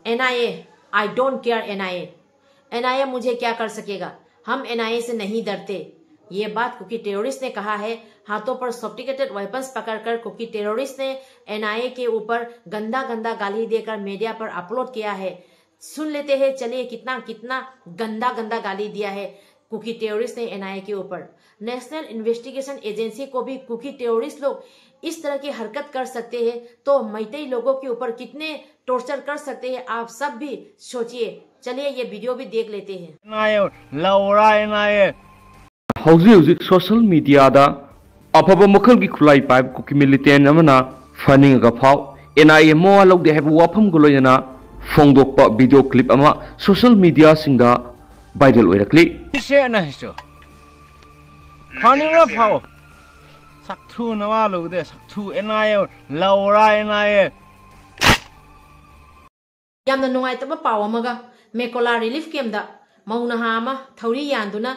NIA, I don't care NIA. NIA मुझे क्या कर सकेगा, हम NIA से नहीं डरते। ये बात कुकी टेररिस्ट ने कहा है। हाथों पर सोफिस्टिकेटेड वेपन्स पकड़कर कुकी टेररिस्ट ने NIA के ऊपर गंदा गंदा गाली देकर मीडिया पर अपलोड किया है। सुन लेते हैं, चलिए कितना कितना गंदा गंदा गाली दिया है कुकी टेररिस्ट ने NIA के ऊपर। नेशनल इन्वेस्टिगेशन एजेंसी को भी कुकी टेररिस्ट लोग इस तरह की हरकत कर सकते हैं तो मैतेई लोगों के ऊपर कितने टॉर्चर कर सकते हैं, आप सब भी सोचिए। चलिए ये वीडियो भी देख लेते हैं। हौजिक सोशल मीडिया दा अफब मखल की खुलाई पाइप कुकी मिलिटेंट अमना फनिंग फाउ NIA मोआ लौदे है वाफम गुलोयना फोंदोकपा वीडियो क्लिप अमा सोशल मीडिया सिंगा वायरल ओइरक्ली से ना हिसो फनिंग फाउ सक्थु नवा लौदे सक्थु NIA लौरा NIA यामना नुंगाइतबा पाव अमगा मेकोला रिलीफ कैम्पदा मौनहा अमा थौरी यान्दुना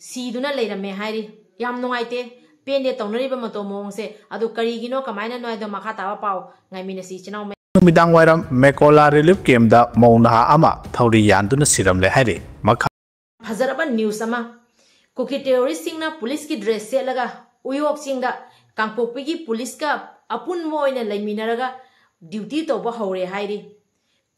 सीदुना लेरमे हाइरी याम नुंगाइते पेंदे तौनरिबा मतो मोंगसे अदु करिगिनो कमाइना नोइदो मखा तावा पाव ngaimiनसी चिनाउ नुमिदांग वाइरम मेकोला रिलीफ कैम्पदा मौनहा अमा थौरी यान्दुना सिरमले हाइरी मखा फजरबा न्यूज अमा कुकी टेररिस्ट सिंगना पुलिस की ड्रेस सेलगा उयोक सिंगदा कांगपोकपी पुलिस का अपुन मोइना लेमिनरगा ड्यूटी तोबा हौरे हाइरी।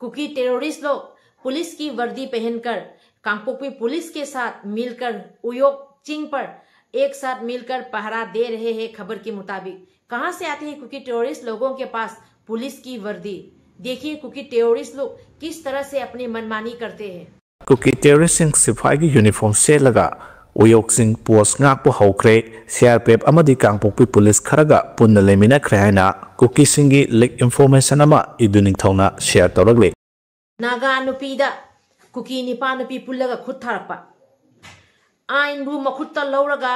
कुकी टेररिस्ट लोग पुलिस की वर्दी पहनकर कांगपोकपी पुलिस के साथ मिलकर उयोक चिंग पर एक साथ मिलकर पहरा दे रहे हैं। खबर के मुताबिक कहां से आते हैं कुकी टेररिस्ट लोगों के पास पुलिस की वर्दी। देखिए कुकी टेररिस्ट लोग किस तरह से अपनी मनमानी करते हैं। कुकी टेररिस्ट सिंह सिपाही की यूनिफॉर्म से लगा उयोक सिंह post ngakpo hokre CRPF amadi kangpokpi police खरगा पुन्ना लेमिनखरे हाइना कुकी सिंगी लीक इंफॉर्मेशन अमा इदुनिंग थौना शेयर तौरगले। नागा नुपीदा कुकी निपा नुपी पुल्लगा खुद थारपा आइन बु मखुत्ता लौरगा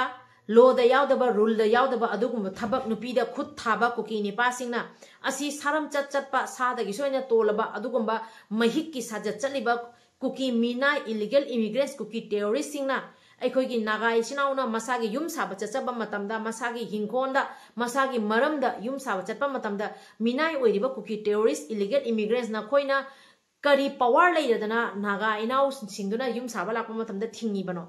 लोदा यावदबा रूलदा यावदबा अदुगुम थबक नुपीदा खुद थाबा कुकी निपा सिंगना असि सारम चटपा सादगी सोइना तोलबा अदुगुम्बा महिक की साजत चलिबा कुकी मीना इलीगल इमिग्रेंट्स कुकी टेररिस्ट सिंगना अखोगी नागा इचिनाउना मसागी युम साबा चचबा मतमदा मसागी हिंखोंदा मसागी मरमदा युम साबा चटपा मतमदा मिनाई ओइरिबा कुकी टेररिस्ट इलीगल इमिग्रेंट्स ना खोइना करी पावर लेदना नागा इनाउ सिंगदुना युम साबा लापा मतमदा थिंगी बनो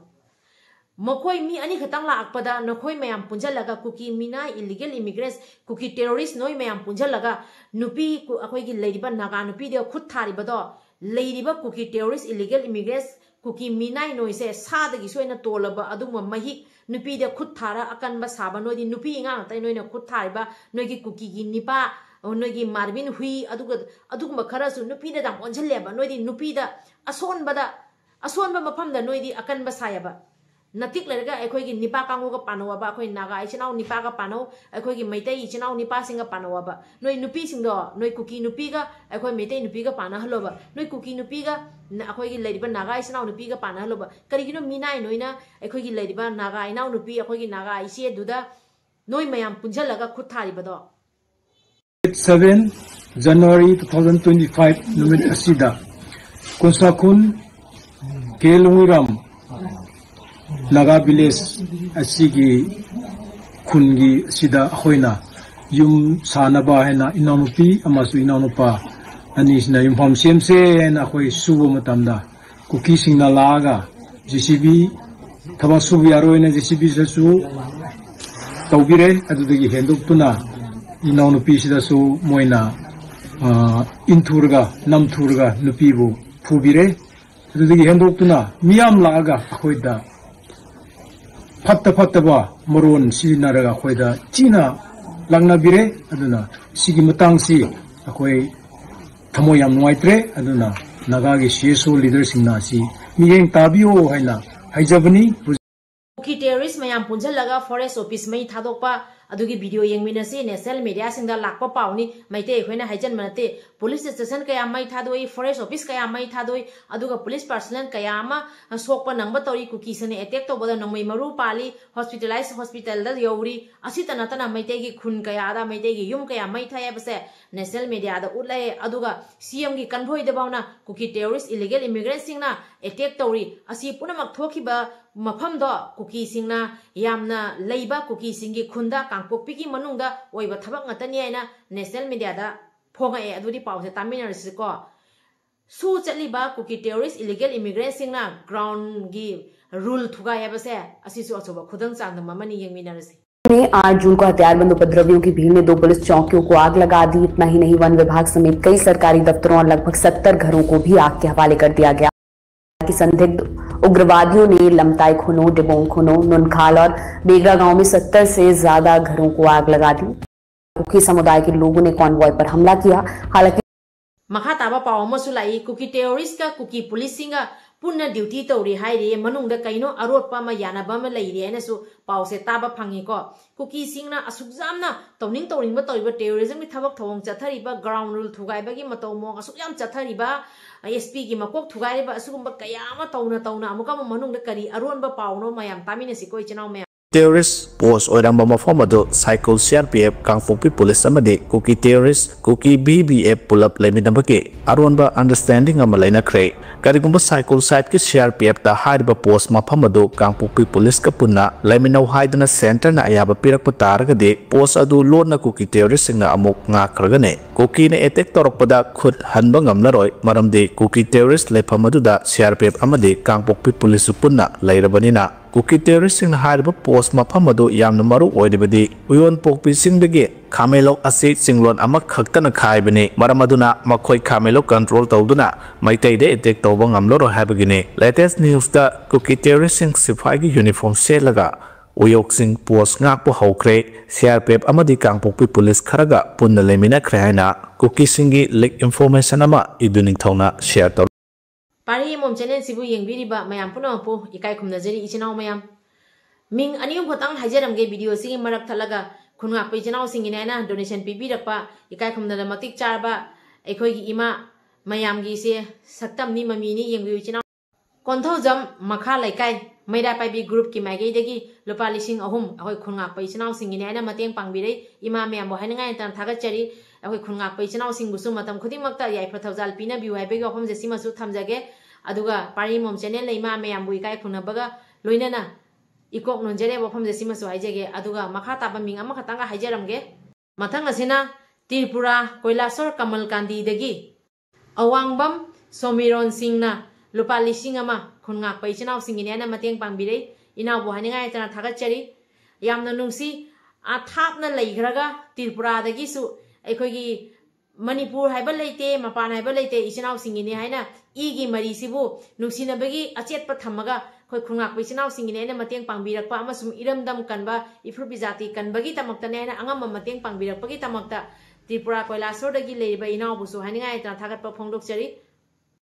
मखोई मी अनि खतंग लाकपदा नखोई मयाम पुंजलगा कुकी मिना इलीगल इमिग्रेंट्स कुकी टेररिस्ट नोई मयाम पुंजलगा नुपी अखोगी लेरिबा नागा नुपी दे खुद थारिबदो लेरिबा Kuki terrorist illegal immigrants Kuki मिनाई नोइसे सादगी सोइना तोलबा अदुम महिक नुपी दे खुद थारा अकनबा साबा नोइदी नुपी इंगा तै नोइना खुद थारिबा नोइगी कुकी गी निपा नोइगी मार्बिन हुई अदुगुम खरसु नुपी दे दाम ओंझलेबा नोइदी नुपी दा असोनबा मफमदा नोइदी अकनबा सायबा नतिक लेरगा अखोगी निपा कांगोगा पानोबा अखोई नागा इचिनाउ निपा का पानो अखोगी मैतै इचिनाउ निपा सिंगा पानोबा नोइ नुपी सिंगदो नोइ कुकी नुपीगा अखोई मैतै नुपीगा पाना हलोबा नोइ कुकी नुपीगा अखोगी लेरिबा नागा इचिनाउ नुपीगा पाना हलोबा करिगिनो मिनाइ नोइना अखोगी लेरिबा नागा इनाउ नुपी अखोगी नागा इचे दुदा नोइ मयाम पुंजलगा खुद थारिबदो 7 January 2025 नुमित असिदा कोसाकुन केलुंगिराम नागा विलेज असिगी खुनगी सिदा होइना युम सानबा हैना इनानुपी अमासु इनानुपा अनिसना युमफाम सेमसे हैना खोइ सुबो मतमदा कुकी सिंगना लागा JCB थबा सुबु यारोइना JCB ससु तौबिरे अदुदगी हेंदोक्तुना इनानुपी सिदासु मोइना इंथुरगा नमथुरगा नुपीबु फुबिरे अदुदगी हेंदोक्तुना मियाम लागा अखोइदा फत्तबा मरोन सिनारगा खोइदा चीना लांगना बिरे अदुना सिगी मतंगसी अखोइ थमो याम नुआइत्रे अदुना नागागी CSO लीडर सिंगना सी मियेंग ताबियो हैना हाइजबनी कुकी टेररिस्ट मयाम पुंजलगा फॉरेस्ट ऑफिस मई थादोकपा अदुगी वीडियो येंगमिनसी नेशनल मीडिया सिंगदा लाकपा पाउनी मैते एखोइना हाइजन मनते पुलिस स्टेशन कया मई थादोई फॉरेस्ट ऑफिस कया मई थादोई अदुगा पुलिस पर्सनल कया अमा सोकपा नंगबा तौरी कुकी सने अटैक तौबदा नंगमई मरु पाली हॉस्पिटलाइज हॉस्पिटल दा यौरी असि तनातना मैतेगी खुन कया दा मैतेगी युम कया मई थाया बसे नेशनल मीडिया दा उतलाय अदुगा CM की कन्वॉय दबाउना कुकी टेररिस्ट इलीगल इमिग्रेंट सिंगना अटैक तौरी असि पुनमक थोखिबा मफमदो कुकी सिंगना यामना लेबा कुकी सिंगी खुंदा कांगपोकपी की मनुंगदा ओइबा थबक ngतनी आइना नेशनल मीडिया दा फोंगाए अदुदी पाउसे तामिनरसिको सू चलीबा कुकी टेररिस्ट इलीगल इमिग्रेंट सिंगना ग्राउंड की रूल थुगा है बसे असिसु अचोबा खुदंग चांदम ममनी यंगमिनरसे। 8 जून को हथियारबंद उपद्रवियों की भीड़ ने 2 पुलिस चौकियों को आग लगा दी। इतना ही नहीं, वन विभाग समेत कई सरकारी दफ्तरों और लगभग 70 घरों को भी आग के हवाले कर दिया गया। कि संदिग्ध उग्रवादियों ने लमताई खुनो, डिबोंग खुनो, नुनखाल और बेगरा गांव में 70 से ज्यादा घरों को आग लगा दी। कुकी समुदाय के लोगों ने कॉन्वॉय पर हमला किया। हालांकि मखा ताबा पाव मसुलाई कुकी टेररिस्ट का कुकी पुलिस सिंगा पुनः ड्यूटी तौरी हाइरे मनुंग कईनो अरोटपा यानबा लेरेनसु पाव से ताबा फंगेको कुकी सिंगना असुकजामना तौनिंग तौरिंग तौरिबा टेररिज्म की थबक थवंग चथरिबा ग्राउंड रूल थुगाइबगी मतौ मोंग असुकयाम चथरिबा एसपी की मकोक थुगाइबा असुगुंबा कयामा तौना अमुका मनुंग करी अरोनबा पावनो मयाम तामिनसिको इचनाव मयाम terrorist post oiramba mafam adu cycle CRPF kangpokpi police amadi kuki terrorist kuki BBF pulap leminabaki aronba understanding ama laina kre karigumba cycle site ki CRPF ta hariba post mafam adu kangpokpi police ka punna leminaw haidana center na ayaba pirakpa taragadi post adu lona kuki terrorist singna amuk nga kragane kuki na attack torokpada khud hanba ngamlaroi maramdi kuki terrorist lefam adu da CRPF amadi kangpokpi police punna leirabanina Kuki terrorist सिंह हारिबा post मफम अदु यामना मरु ओइदिबदि उयोन पोकपि सिंहदगी खामेलो असे सिंगलोन अमा खक्तन खाइबने मरम अदुना मखोय खामेलो कंट्रोल तौदुना मैतैदे अटैक तौबा ngamloro हाबगिने लेटेस्ट न्यूज दा कुकी टेररिस्ट सिंह सिपाही यूनिफॉर्म सेलगा उयोक सिंह पोस्ट ngakpo हौख्रे CRPF अमदि कांगपोकपि पुलिस खरगा पुन्ना लेमिनाख्रे हाइना कुकी सिंहगी लीक इंफॉर्मेशन अमा इदुनिंग थौना शेयर तौ पारी मोम चैनल सिबु येंबिरिबा मयाम पुनमपु इकाय खुमनजरी इचिनाव मयाम मिंग अनियम खतंग हाइजरमगे वीडियो सिंग मरक थलगा खुनगा पे इचिनाव सिंगिनेना डोनेशन पिबिरकपा इकाय खुमनदा मतिक चारबा एखोयगी इमा मयामगी से सक्तमनी ममीनी येंबिउ इचिनाव कोंथौजम मखा लाइकाय मैरा पाइबी ग्रुप की माइगेदगी लुपा लिसिंग अहुम अखोय खुनगा पे इचिनाव सिंगिनेना मतेंग पांगबिरै इमा मयाम बहायनगाय तन थागचरी अखोय खुनगा पे इचिनाव सिंगबुसु मतम खुदिमक्ता याइफा थौजाल पिना बिउ हाइबेगी अफम जे सिमसु थमजगे अदुगा पारी मोम चैनल लेमा मयाम बुई काय खुनबगा लोइनना इकोक नोंजरे वफम जे सिमसु हाइजेगे अदुगा मखा ताबा मिंग अमा खतंगा हाइजरमगे मथंग असिना त्रिपुरा कोइलासर कमल कांदी दगी अवांगबम सोमिरोन सिंगना लुपा लिसिंग अमा खुनगा पे इचिनाव सिंगिनेना मतेंग पांगबिरै इनाव बहायनगाय तना थागचरी यामना नुंसी आथापना लैग्रगा त्रिपुरा दगिसु अखोगी मणिपुर हाइबा लेते मपान हाइबा लेते इचिनाव सिंगिने हाइना इगी मरी सिबु नुसिनबगी अचेतप थमगा खोय खुंगाक इचिनाव सिंगिने मतेंग पांगबिरकपा अमसुम इरमदम कनबा इफ्रुबि जाति कनबगी तमक्तने हाइना अंगम मतेंग पांगबिरकपगी तमक्ता त्रिपुरा कोइलासोरदगी लेरिबा इनावबुसु हाइनगाय तना थागतपा फोंदोकचरी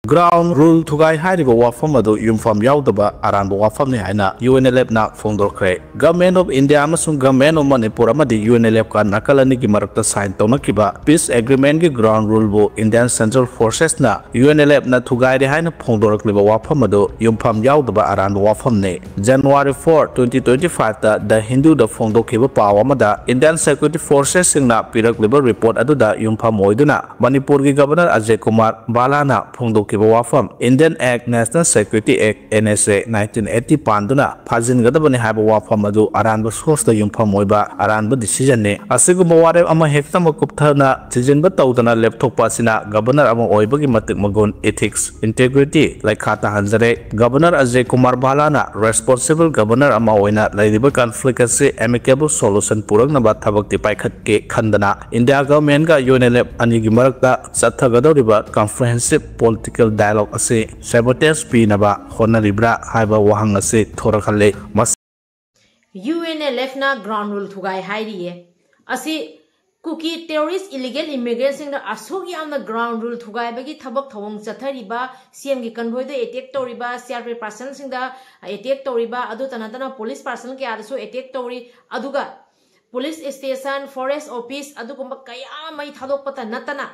ग्राउंड रूल थुगाई हारिबा वाफम अदु यूनिफॉर्म यावदबा अरानबा वाफम ने हाइना UNLF ना फोंदोरख्रे गवर्नमेंट ऑफ इंडिया अमसुंग गवर्नमेंट ऑफ मणिपुर अमदि UNLF का नकलनि की मरकता साइन तौनकिबा पीस एग्रीमेंट की ग्राउंड रूल बो इंडियन सेंट्रल फोर्सेस ना UNLF ना थुगाई रे हाइना फोंदोरखलिबा वाफम अदु यूनिफॉर्म यावदबा अरानबा वाफम ने जनवरी 4 2025 ता द हिंदू द फोंदोखिबा पाव अमदा इंडियन सिक्योरिटी फोर्सेस सिंगना पिरकलिबा रिपोर्ट अदुदा यूनिफॉर्म ओइदुना मणिपुर की गवर्नर अजय कुमार बालाना फोंदोखि वाफम Indian act national security act NSA 1980 पांदुना फाजिनगदबने हाइबा वाफम अदु अरानबा सोर्स द यूनिफॉर्म ओइबा अरानबा डिसीजन ने असिगुबा वारे अमा हेक्तम कुपथना थिजिनबा तौदना लैपटॉप सिना गवर्नर अमा ओइबगी मतिक मगुन एथिक्स इंटेग्रिटी लाइखाता हंजरे गवर्नर अजय कुमार बालाना रेस्पोंसिबल गवर्नर अमा ओइना लाइदिबा कॉन्फ्लिक्ट से एमिकेबल सॉल्यूशन पुरकनबा थबक्ति पाइखत के खंदना इंडिया गवर्नमेंट का UNLF अनिगी मरकता चथगदौरिबा कॉम्प्रिहेंसिव पॉलिटिकल डायलॉग असे सैबोटेज पीनबा होनरिब्रा हाइबा वहंग असे थोरखले UNLF ना ग्राउंड रूल थुगाई हाइरिये असे कुकी टेररिस्ट इलीगल इमिग्रेशन दा असोगी आमना ग्राउंड रूल थुगाई बगी थबक थवंग चथरिबा CM की कन्वॉय द अटैक तौरिबा CRP पर्सन सिंग दा अटैक तौरिबा अदु तनातना पुलिस पर्सन के आदसु अटैक तौरी अदुगा पुलिस स्टेशन फॉरेस्ट ऑफिस अदुगुंबा कया मै थादोकपता नतना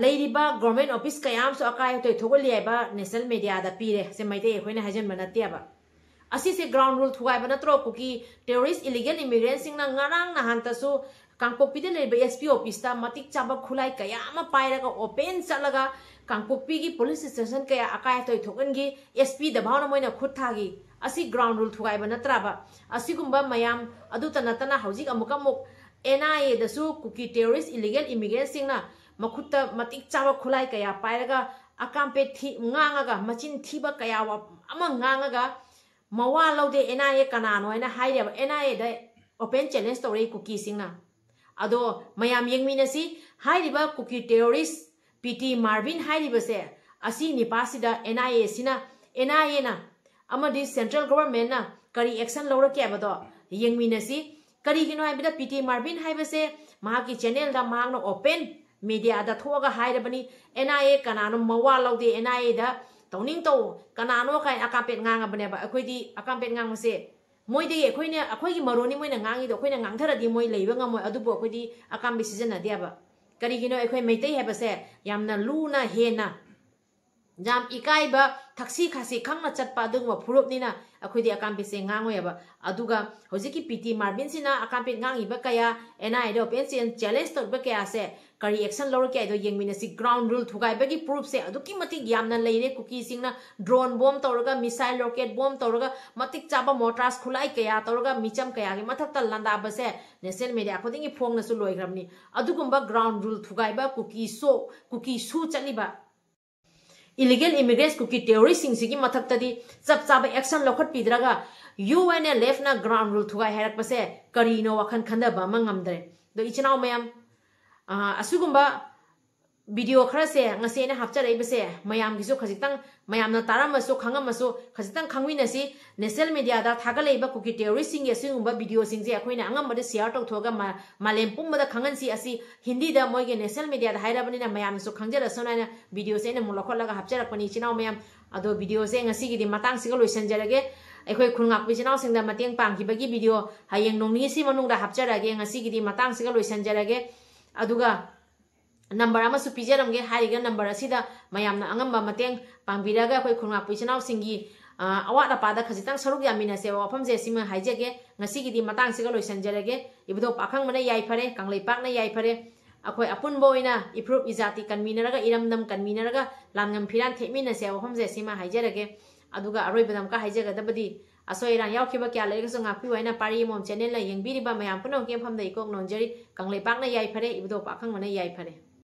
लेरिबा गवर्नमेंट ऑफिस कयाम सो अकाय तो थोगलियाबा नेशनल मीडिया दा पीरे से मैते एखोइना हाजन बनतियाबा असी से ग्राउंड रूल थुगाइबा नत्रो कुकी टेररिस्ट इलीगल इमिग्रेंट सिंगना ngarang nahantasu कांगपोपी दे लेबा SP ऑफिस ता मतिक चाबा खुलाई कयामा पाइरगा ओपन चलगा कांगपोपी की पुलिस स्टेशन कया अकाय तो थोगनगी SP दबावना मोइना खुथागी असी ग्राउंड रूल थुगाइबा नत्राबा असिगुंबा मयाम अदु तनतना हौजिक अमुकमुक NIA दसु कुकी टेररिस्ट इलीगल इमिग्रेंट सिंगना मखुत्ता मतिक चाबा खुलाई कया पाइरगा अकामपे ngangaga machin thiba kaya wa ama ngangaga mawa laude NIA kanano ena haireba NIA da open challenge story cookie singna ado mayam yengmina si hairiba cookie terrorist PT Marvin hairiba se asi nipasida NIA sina NIA na amadi central government na kari action lora ke bado yengmina si kari gino haibida PT Marvin haiba se mahaki channel da mangno open media da thoga hairabani NIA kanano mawa laude NIA da tawning to kanano kai akampet nganga bane ba akhoi akampet ngang se moi de akhoi ne akhoi gi maroni moi na ngangi do akhoi na ngang thara di moi leiba ngamoi adubo akhoi di akambi season na dia ba kari gino akhoi meitei heba se yamna luna hena jam ikai ba taxi khasi khangna chatpa dungwa phurup ni na akhoi di akambi se ngangoi ba aduga hojiki PT Marvin sina akampe ngangi ba kaya NIA do pension challenge to ba kaya se kari action lor ke do yengmina si ground rule thugai bagi proof se aduki matik yamna leire cookie singna drone bomb tawraga missile rocket bomb tawraga matik chaba mortars khulai kaya tawraga micham kaya gi mathakta landa ba se national media khodingi phongna su loigramni adugumba ground rule thugai ba cookie su chaliba illegal immigrants cookie terrorist sing sigi mathakta di chap chaba action lokhat pidraga UNLF na ground rule thugai herak ba se kari no wakhan khanda ba mangamdre do ichinau mayam asugumba video khara se ngase na hapcha rei bese mayam gisu khajitang mayam na taram maso khangam maso khajitang khangwi na si national media da thaga leiba cookie terrorist sing asugumba video sing je akoina angam bade share tok thoga malem pum da khangan si asi hindi da moige national media da haira bani na mayam so khangjara sona na video se na mulakho laga hapcha rakpani chinau mayam ado video se ngasi gi di matang siga loisan jarage akhoi khungak bi chinau sing da mateng pang ki bagi video hayeng nongni si manung da hapcha rage ngasi gi di matang siga loisan jarage aduga number ama su pijaramge hariga number asida mayamna angamba mateng pangbiraga akhoi khungak puichinau singi awat apada khajitang saruk yamina se wafam je sima haijege ngasi gi di matang siga loisan jarage ibdo pakhang mana yai phare kanglei pak na yai phare akhoi apun boina improve izati convener iramdam convener ga langam phiran themina se wafam je sima haijarage aduga aroi badam ka haijaga dabadi asoiran yaukhiba kya lega so ngakpi waina pari mom channel la yengbiri ba mayam puno ke pham dai kok nonjari kanglei pak na yai phare ibdo pakhang mana yai phare